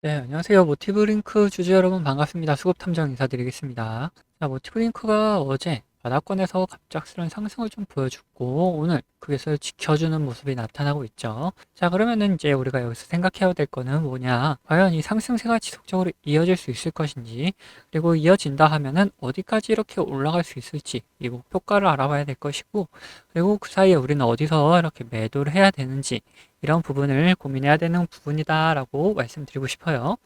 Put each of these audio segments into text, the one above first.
네, 안녕하세요. 모티브링크 주주 여러분 반갑습니다. 수급탐정 인사드리겠습니다. 자, 모티브링크가 어제 바닥권에서 갑작스런 상승을 좀 보여줬고, 오늘 그것을 지켜주는 모습이 나타나고 있죠. 자, 그러면은 이제 우리가 여기서 생각해야 될 거는 뭐냐? 과연 이 상승세가 지속적으로 이어질 수 있을 것인지, 그리고 이어진다 하면은 어디까지 이렇게 올라갈 수 있을지, 이 목표가를 알아봐야 될 것이고, 그리고 그 사이에 우리는 어디서 이렇게 매도를 해야 되는지, 이런 부분을 고민해야 되는 부분이다라고 말씀드리고 싶어요.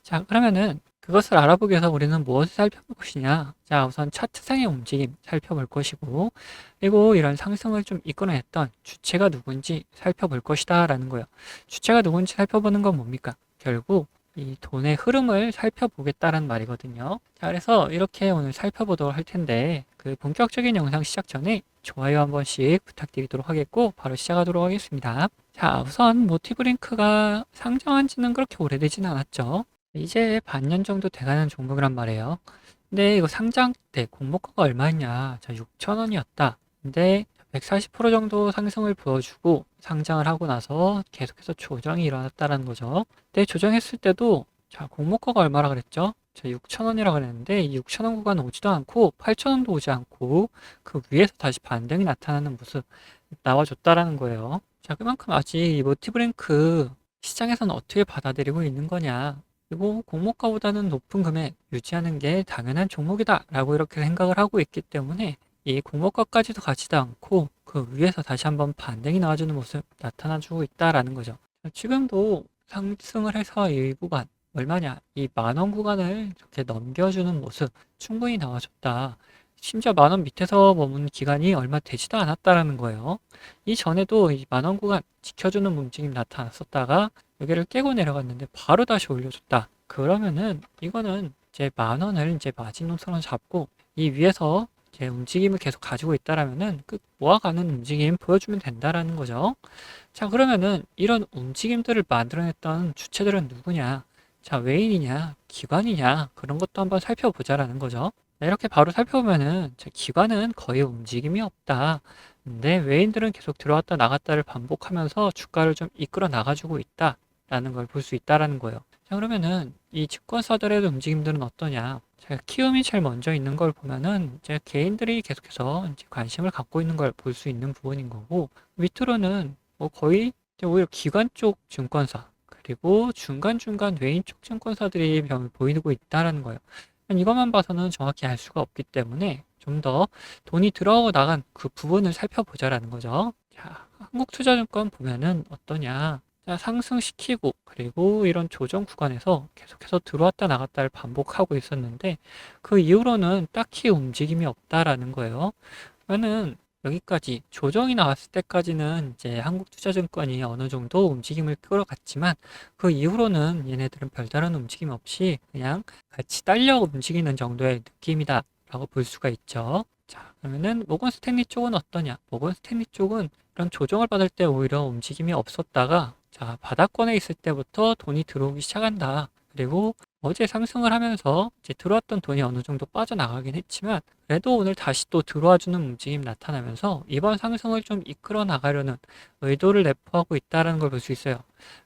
자, 그러면은 그것을 알아보기 위해서 우리는 무엇을 살펴볼 것이냐? 자, 우선 차트상의 움직임 살펴볼 것이고, 그리고 이런 상승을 좀 이끌어냈던 주체가 누군지 살펴볼 것이다라는 거예요. 주체가 누군지 살펴보는 건 뭡니까? 결국 이 돈의 흐름을 살펴보겠다는 말이거든요. 자, 그래서 이렇게 오늘 살펴보도록 할 텐데, 그 본격적인 영상 시작 전에 좋아요 한 번씩 부탁드리도록 하겠고, 바로 시작하도록 하겠습니다. 자, 우선 모티브링크가 상장한 지는 그렇게 오래되진 않았죠. 이제 반년 정도 돼가는 종목이란 말이에요. 근데 이거 상장 때 공모가가 얼마였냐? 자, 6,000원이었다. 근데 140% 정도 상승을 보여주고 상장을 하고 나서 계속해서 조정이 일어났다는 거죠. 근데 조정했을 때도 자, 공모가가 얼마라 그랬죠? 자, 6,000원이라 그랬는데 이 6,000원 구간 오지도 않고 8,000원도 오지 않고 그 위에서 다시 반등이 나타나는 모습 나와줬다라는 거예요. 자, 그만큼 아직 이 모티브랭크 시장에서는 어떻게 받아들이고 있는 거냐. 그리고 공모가보다는 높은 금액 유지하는 게 당연한 종목이다라고 이렇게 생각을 하고 있기 때문에 이 공모가까지도 가지도 않고 그 위에서 다시 한번 반등이 나와주는 모습 나타나주고 있다라는 거죠. 지금도 상승을 해서 이 구간 얼마냐? 이 만원 구간을 이렇게 넘겨주는 모습 충분히 나와줬다. 심지어 만원 밑에서 머문 기간이 얼마 되지도 않았다라는 거예요. 이전에도 이 만원 구간 지켜주는 움직임 나타났었다가 여기를 깨고 내려갔는데 바로 다시 올려줬다. 그러면은 이거는 이제 만 원을 이제 마지노선을 잡고 이 위에서 이제 움직임을 계속 가지고 있다라면은 그 모아가는 움직임 보여주면 된다라는 거죠. 자, 그러면은 이런 움직임들을 만들어냈던 주체들은 누구냐? 자, 외인이냐, 기관이냐, 그런 것도 한번 살펴보자라는 거죠. 네, 이렇게 바로 살펴보면은 자, 기관은 거의 움직임이 없다. 근데 외인들은 계속 들어왔다 나갔다를 반복하면서 주가를 좀 이끌어 나가주고 있다라는 걸 볼 수 있다라는 거예요. 자, 그러면은 이 증권사들의 움직임들은 어떠냐? 자, 키움이 제일 먼저 있는 걸 보면은 이제 개인들이 계속해서 이제 관심을 갖고 있는 걸 볼 수 있는 부분인 거고 밑으로는 뭐 거의 이제 오히려 기관 쪽 증권사 그리고 중간중간 외인 쪽 증권사들이 보이고 있다라는 거예요. 이것만 봐서는 정확히 알 수가 없기 때문에 좀 더 돈이 들어오고 나간 그 부분을 살펴보자라는 거죠. 자, 한국투자증권 보면은 어떠냐? 자, 상승시키고 그리고 이런 조정 구간에서 계속해서 들어왔다 나갔다를 반복하고 있었는데 그 이후로는 딱히 움직임이 없다라는 거예요. 그러면은 여기까지 조정이 나왔을 때까지는 이제 한국투자증권이 어느 정도 움직임을 끌어갔지만 그 이후로는 얘네들은 별다른 움직임 없이 그냥 같이 딸려 움직이는 정도의 느낌이다 라고 볼 수가 있죠. 자, 그러면은 모건 스탠리 쪽은 어떠냐? 모건 스탠리 쪽은 이런 조정을 받을 때 오히려 움직임이 없었다가 자, 바닥권에 있을 때부터 돈이 들어오기 시작한다. 그리고 어제 상승을 하면서 이제 들어왔던 돈이 어느 정도 빠져나가긴 했지만 그래도 오늘 다시 또 들어와주는 움직임 나타나면서 이번 상승을 좀 이끌어 나가려는 의도를 내포하고 있다는 걸 볼 수 있어요.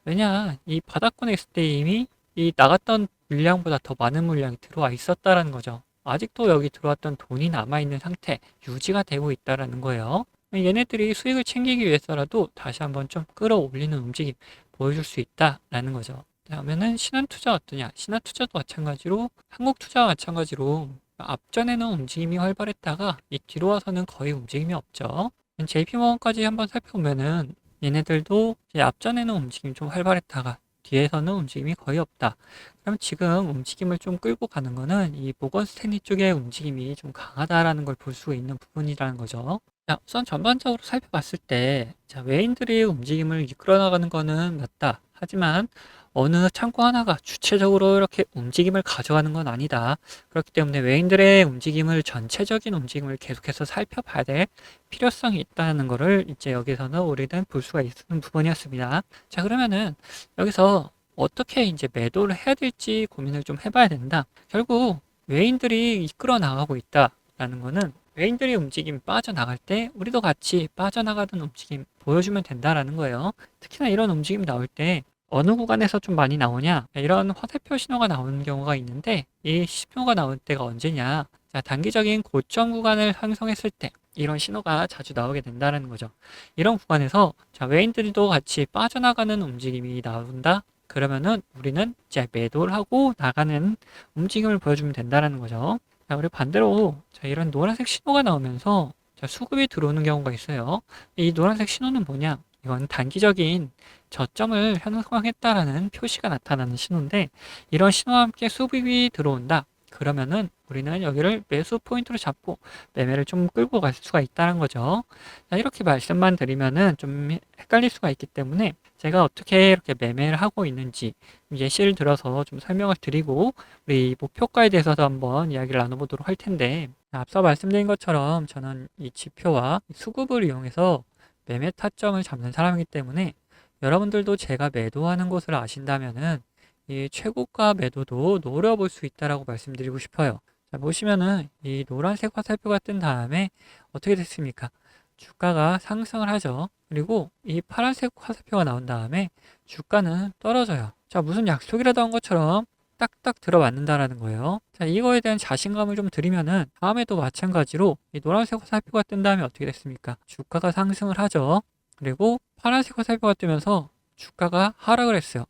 왜냐, 이 바닥권에 있을 때 이미 이 나갔던 물량보다 더 많은 물량이 들어와 있었다라는 거죠. 아직도 여기 들어왔던 돈이 남아있는 상태 유지가 되고 있다라는 거예요. 얘네들이 수익을 챙기기 위해서라도 다시 한번 좀 끌어올리는 움직임 보여줄 수 있다라는 거죠. 그러면은 신한투자 어떠냐? 신한투자도 마찬가지로 한국투자와 마찬가지로 앞전에는 움직임이 활발했다가 이 뒤로 와서는 거의 움직임이 없죠. JP모건까지 한번 살펴보면은 얘네들도 이제 앞전에는 움직임이 좀 활발했다가 뒤에서는 움직임이 거의 없다. 그럼 지금 움직임을 좀 끌고 가는 거는 이 모건 스탠리 쪽의 움직임이 좀 강하다라는 걸 볼 수 있는 부분이라는 거죠. 자, 우선 전반적으로 살펴봤을 때, 자, 외인들이 움직임을 이끌어 나가는 거는 맞다. 하지만 어느 창고 하나가 주체적으로 이렇게 움직임을 가져가는 건 아니다. 그렇기 때문에 외인들의 움직임을 전체적인 움직임을 계속해서 살펴봐야 될 필요성이 있다는 거를 이제 여기서는 우리는 볼 수가 있는 부분이었습니다. 자, 그러면은 여기서 어떻게 이제 매도를 해야 될지 고민을 좀 해봐야 된다. 결국 외인들이 이끌어 나가고 있다라는 거는 외인들이 움직임이 빠져나갈 때 우리도 같이 빠져나가는 움직임 보여주면 된다라는 거예요. 특히나 이런 움직임이 나올 때 어느 구간에서 좀 많이 나오냐? 이런 화살표 신호가 나오는 경우가 있는데 이 신호가 나올 때가 언제냐? 자, 단기적인 고점 구간을 형성했을 때 이런 신호가 자주 나오게 된다는 거죠. 이런 구간에서 자, 외인들도 같이 빠져나가는 움직임이 나온다. 그러면은 우리는 이제 매도를 하고 나가는 움직임을 보여주면 된다는 거죠. 자, 그리고 반대로 자, 이런 노란색 신호가 나오면서 자, 수급이 들어오는 경우가 있어요. 이 노란색 신호는 뭐냐? 이건 단기적인 저점을 형성했다라는 표시가 나타나는 신호인데 이런 신호와 함께 수급이 들어온다. 그러면은 우리는 여기를 매수 포인트로 잡고 매매를 좀 끌고 갈 수가 있다는 거죠. 자, 이렇게 말씀만 드리면은 좀 헷갈릴 수가 있기 때문에 제가 어떻게 이렇게 매매를 하고 있는지 예시를 들어서 좀 설명을 드리고 우리 목표가에 대해서도 한번 이야기를 나눠보도록 할 텐데 앞서 말씀드린 것처럼 저는 이 지표와 수급을 이용해서 매매 타점을 잡는 사람이기 때문에 여러분들도 제가 매도하는 곳을 아신다면은 이 최고가 매도도 노려볼 수 있다라고 말씀드리고 싶어요. 자, 보시면은 이 노란색 화살표가 뜬 다음에 어떻게 됐습니까? 주가가 상승을 하죠. 그리고 이 파란색 화살표가 나온 다음에 주가는 떨어져요. 자, 무슨 약속이라도 한 것처럼 딱딱 들어맞는다라는 거예요. 자, 이거에 대한 자신감을 좀 드리면은 다음에도 마찬가지로 이 노란색 화살표가 뜬 다음에 어떻게 됐습니까? 주가가 상승을 하죠. 그리고 파란색 화살표가 뜨면서 주가가 하락을 했어요.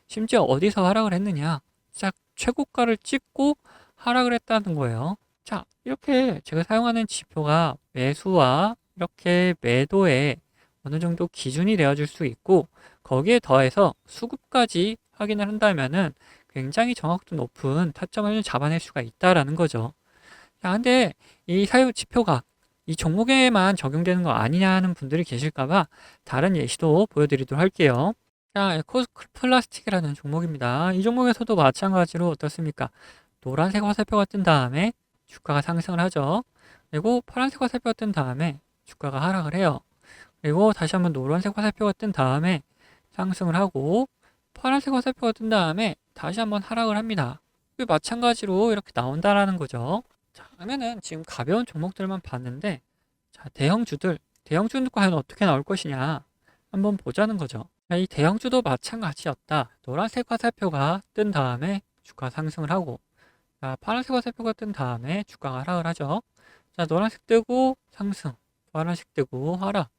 심지어 어디서 하락을 했느냐? 딱 최고가를 찍고 하락을 했다는 거예요. 자, 이렇게 제가 사용하는 지표가 매수와 이렇게 매도에 어느 정도 기준이 되어줄 수 있고 거기에 더해서 수급까지 확인을 한다면은 굉장히 정확도 높은 타점을 잡아낼 수가 있다라는 거죠. 자, 근데 이 사유 지표가 이 종목에만 적용되는 거 아니냐 하는 분들이 계실까봐 다른 예시도 보여드리도록 할게요. 자, 에코플라스틱이라는 종목입니다. 이 종목에서도 마찬가지로 어떻습니까? 노란색 화살표가 뜬 다음에 주가가 상승을 하죠. 그리고 파란색 화살표가 뜬 다음에 주가가 하락을 해요. 그리고 다시 한번 노란색 화살표가 뜬 다음에 상승을 하고 파란색 화살표가 뜬 다음에 다시 한번 하락을 합니다. 마찬가지로 이렇게 나온다라는 거죠. 자, 그러면은 지금 가벼운 종목들만 봤는데 자, 대형주는 과연 어떻게 나올 것이냐 한번 보자는 거죠. 자, 이 대형주도 마찬가지였다. 노란색 화살표가 뜬 다음에 주가 상승을 하고 자, 파란색 화살표가 뜬 다음에 주가가 하락을 하죠. 자, 노란색 뜨고 상승, 파란색 뜨고 하락.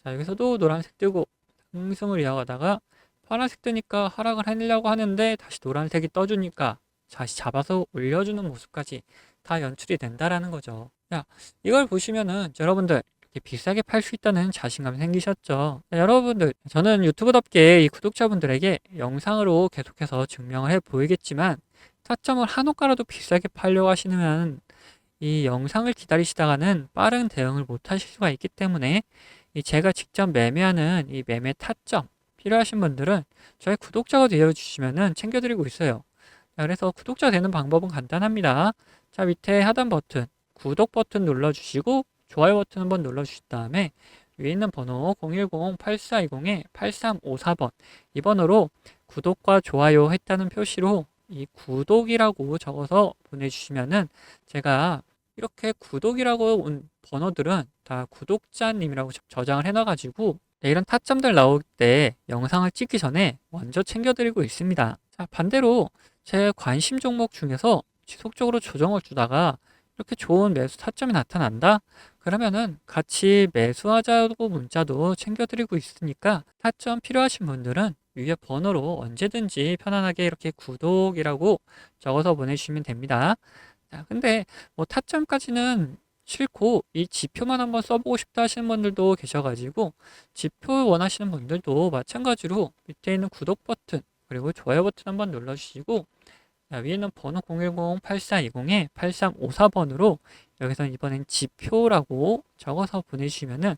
자, 여기서도 노란색 뜨고 상승을 이어가다가 파란색 뜨니까 하락을 하려고 하는데 다시 노란색이 떠주니까 다시 잡아서 올려주는 모습까지 다 연출이 된다라는 거죠. 자, 이걸 보시면은 여러분들 이렇게 비싸게 팔 수 있다는 자신감이 생기셨죠. 자, 여러분들 저는 유튜브답게 이 구독자분들에게 영상으로 계속해서 증명을 해 보이겠지만 타점을 한 호가라도 비싸게 팔려고 하시면 이 영상을 기다리시다가는 빠른 대응을 못 하실 수가 있기 때문에 이 제가 직접 매매하는 이 매매 타점 필요하신 분들은 저희 구독자가 되어주시면은 챙겨드리고 있어요. 자, 그래서 구독자 되는 방법은 간단합니다. 자, 밑에 하단 버튼, 구독 버튼 눌러주시고 좋아요 버튼 한번 눌러주신 다음에 위에 있는 번호 010-8420-8354번 이 번호로 구독과 좋아요 했다는 표시로 이 구독이라고 적어서 보내주시면은 제가 이렇게 구독이라고 온 번호들은 다 구독자님이라고 저장을 해놔가지고 이런 타점들 나올 때 영상을 찍기 전에 먼저 챙겨드리고 있습니다. 자, 반대로 제 관심 종목 중에서 지속적으로 조정을 주다가 이렇게 좋은 매수 타점이 나타난다? 그러면은 같이 매수하자고 문자도 챙겨드리고 있으니까 타점 필요하신 분들은 위에 번호로 언제든지 편안하게 이렇게 구독이라고 적어서 보내주시면 됩니다. 자, 근데 뭐 타점까지는 싫고 이 지표만 한번 써보고 싶다 하시는 분들도 계셔가지고 지표 원하시는 분들도 마찬가지로 밑에 있는 구독 버튼 그리고 좋아요 버튼 한번 눌러주시고 자, 위에는 번호 010-8420-8354번으로 여기서 이번엔 지표라고 적어서 보내주시면은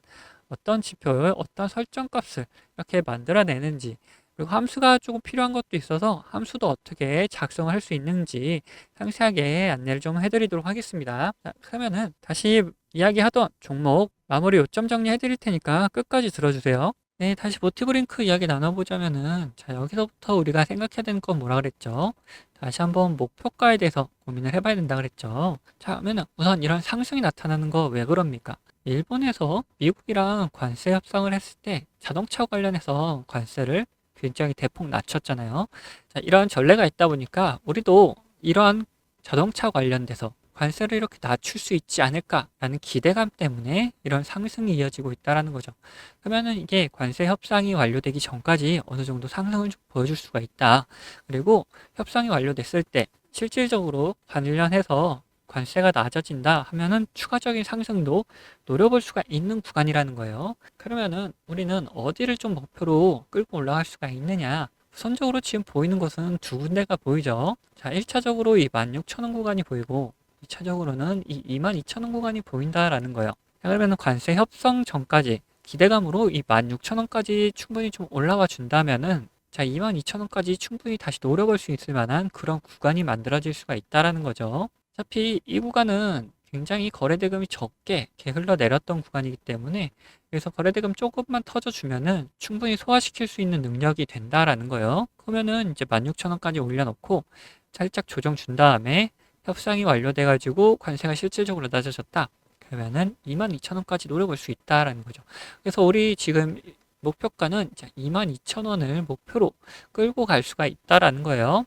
어떤 지표를 어떤 설정값을 이렇게 만들어내는지 그리고 함수가 조금 필요한 것도 있어서 함수도 어떻게 작성할 수 있는지 상세하게 안내를 좀 해드리도록 하겠습니다. 자, 그러면은 다시 이야기하던 종목 마무리 요점 정리해 드릴 테니까 끝까지 들어주세요. 네, 다시 모티브링크 이야기 나눠보자면은 자, 여기서부터 우리가 생각해야 되는 건 뭐라 그랬죠? 다시 한번 목표가에 대해서 고민을 해봐야 된다 그랬죠. 자, 그러면은 우선 이런 상승이 나타나는 거 왜 그럽니까? 일본에서 미국이랑 관세 협상을 했을 때 자동차 관련해서 관세를 굉장히 대폭 낮췄잖아요. 자, 이런 전례가 있다 보니까 우리도 이러한 자동차 관련돼서 관세를 이렇게 낮출 수 있지 않을까라는 기대감 때문에 이런 상승이 이어지고 있다라는 거죠. 그러면은 이게 관세 협상이 완료되기 전까지 어느 정도 상승을 좀 보여줄 수가 있다. 그리고 협상이 완료됐을 때 실질적으로 관련해서 관세가 낮아진다 하면은 추가적인 상승도 노려볼 수가 있는 구간이라는 거예요. 그러면은 우리는 어디를 좀 목표로 끌고 올라갈 수가 있느냐? 우선적으로 지금 보이는 것은 두 군데가 보이죠. 자, 1차적으로 이 16,000원 구간이 보이고 2차적으로는 이 22,000원 구간이 보인다라는 거예요. 자, 그러면 관세 협상 전까지 기대감으로 이 16,000원까지 충분히 좀 올라와 준다면은 자, 22,000원까지 충분히 다시 노려볼 수 있을 만한 그런 구간이 만들어질 수가 있다라는 거죠. 어차피 이 구간은 굉장히 거래대금이 적게 이렇게 흘러내렸던 구간이기 때문에 그래서 거래대금 조금만 터져주면은 충분히 소화시킬 수 있는 능력이 된다라는 거예요. 그러면은 이제 16,000원까지 올려놓고 살짝 조정 준 다음에 협상이 완료돼가지고 관세가 실질적으로 낮아졌다. 그러면은 22,000원까지 노려볼 수 있다라는 거죠. 그래서 우리 지금 목표가는 22,000원을 목표로 끌고 갈 수가 있다라는 거예요.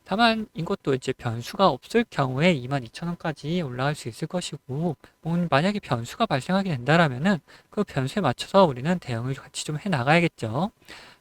다만 이것도 이제 변수가 없을 경우에 22,000원까지 올라갈 수 있을 것이고 만약에 변수가 발생하게 된다라면은 그 변수에 맞춰서 우리는 대응을 같이 좀 해 나가야겠죠.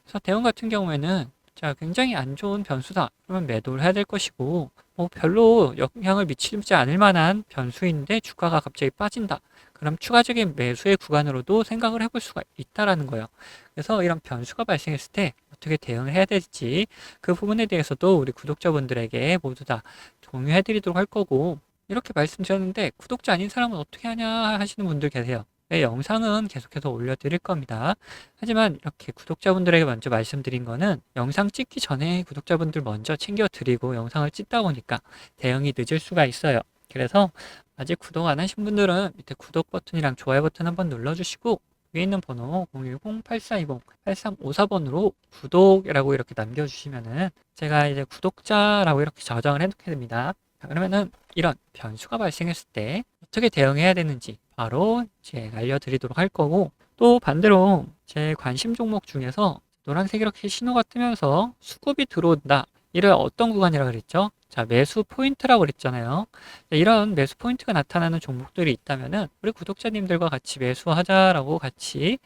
그래서 대응 같은 경우에는 자, 굉장히 안 좋은 변수다. 그러면 매도를 해야 될 것이고, 별로 영향을 미치지 않을 만한 변수인데 주가가 갑자기 빠진다. 그럼 추가적인 매수의 구간으로도 생각을 해볼 수가 있다라는 거예요. 그래서 이런 변수가 발생했을 때 어떻게 대응을 해야 될지 그 부분에 대해서도 우리 구독자분들에게 모두 다 공유해 드리도록 할 거고, 이렇게 말씀드렸는데 구독자 아닌 사람은 어떻게 하냐 하시는 분들 계세요. 네, 영상은 계속해서 올려드릴 겁니다. 하지만 이렇게 구독자분들에게 먼저 말씀드린 거는 영상 찍기 전에 구독자분들 먼저 챙겨드리고 영상을 찍다 보니까 대응이 늦을 수가 있어요. 그래서 아직 구독 안 하신 분들은 밑에 구독 버튼이랑 좋아요 버튼 한번 눌러주시고 위에 있는 번호 010-8420-8354번으로 구독이라고 이렇게 남겨주시면은 제가 이제 구독자라고 이렇게 저장을 해놓게 됩니다. 자, 그러면은 이런 변수가 발생했을 때 어떻게 대응해야 되는지 바로 이제 알려드리도록 할 거고, 또 반대로 제 관심 종목 중에서 노란색 이렇게 신호가 뜨면서 수급이 들어온다. 이를 어떤 구간이라고 그랬죠? 자, 매수 포인트라고 그랬잖아요. 이런 매수 포인트가 나타나는 종목들이 있다면은 우리 구독자님들과 같이 매수하자라고 같이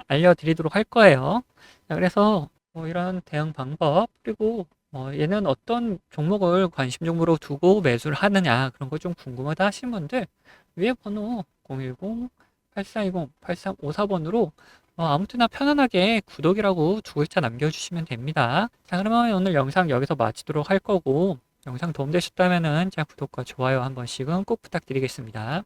알려드리도록 할 거예요. 자, 그래서 이런 대응 방법, 그리고 얘는 어떤 종목을 관심 종목으로 두고 매수를 하느냐, 그런 거 좀 궁금하다 하시는 분들 위에 번호 010-8420-8354번으로 아무튼 편안하게 구독이라고 두 글자 남겨주시면 됩니다. 자, 그러면 오늘 영상 여기서 마치도록 할 거고, 영상 도움되셨다면은 구독과 좋아요 한 번씩은 꼭 부탁드리겠습니다.